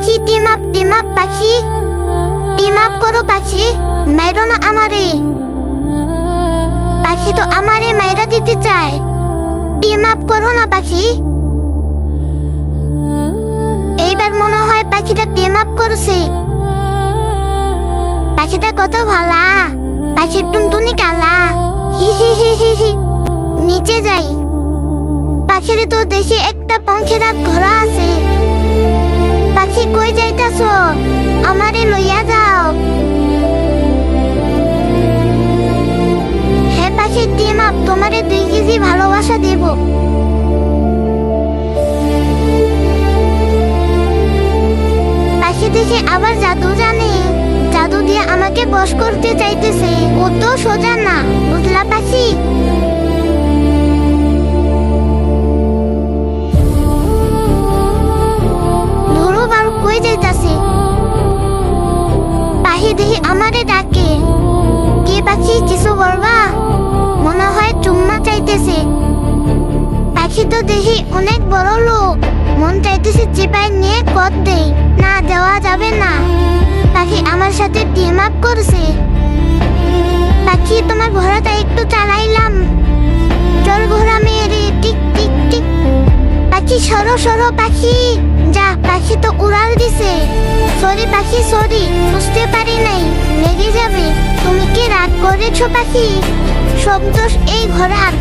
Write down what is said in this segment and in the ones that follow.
পাখি team up পাখি team up করো পাখি, মাইরো না আমারে। পাখি তো আমারে মাইরা দিতে চায়, টিম আপ করো না পাখি। এইবার মনে হয় পাখিটা টিম আপ করছে। পাখিটা কত ভালা, পাখির টুনটুনি কালা। হি হি হি হি হি। নিচে যাই, পাখির তো দেখি একটা পঙ্খের ঘোড়া আছে। পাখি কই যাইতাছ, আমারে লইয়া যাও। হে পাখি টিম আপ, তোমারে 2 কেজি ভালোবাসা দেব। পাখি দেখে আবার জাদু জানে, জাদু দিয়ে আমাকে বশ করতে চাইতেছে। ও তো সোজা না, বুঝলা পাখি? ধরো বারো কই যাইতাছে। পাখি দেখি আমারে ডাকে, কে পাখি কিছু বলবা? মনে হয় চুম্মা চাইতেছে। পাখি তো দেখি অনেক বড় লোক, মন চাইতেছে চিপাই নিয়ে কত দেই। না, দেওয়া যাবে না। পাখি আমার সাথে টিম আপ করছে। পাখি তোমার ঘোড়াটা একটু চালাইলাম, চল ঘোড়া মেরে টিক টিক টিক। পাখি সরো সরো পাখি, যা। পাখি তো উড়াল দিছে। সরি পাখি সরি, বুঝতে পারি নাই, লেগে যাবে। তুমি কি রাগ করেছো পাখি? সব দোষ এই ঘোড়ার।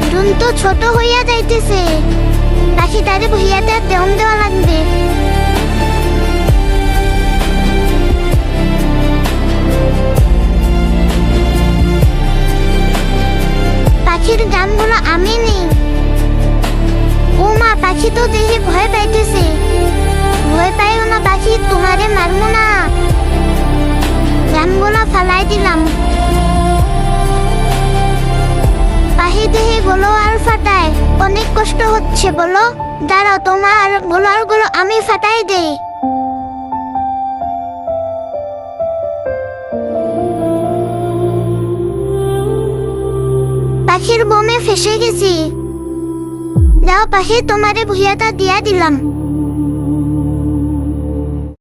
ড্রোন তো ছোট হইয়া যাইতেছে। পাখি তারে ভুইয়াতে দেওয়া দেওয়া লাগবে। পাখির গানগুলো আমি নেই। ও মা, পাখি তো দেখে ভয় পাইতেছে। ভয় পাইও না পাখি, তোমারে মারবো না। গানগুলো ফালাই দিলাম। পাখি দেহে গুলো আর ফাটায়, অনেক কষ্ট হচ্ছে বলো। দাঁড়াও, তোমার গুলো আমি ফাটাই দেই। পাখির বোমে ফেসে গেছি। যাও পাখি, তোমারে ভুইয়াটা দিয়া দিলাম।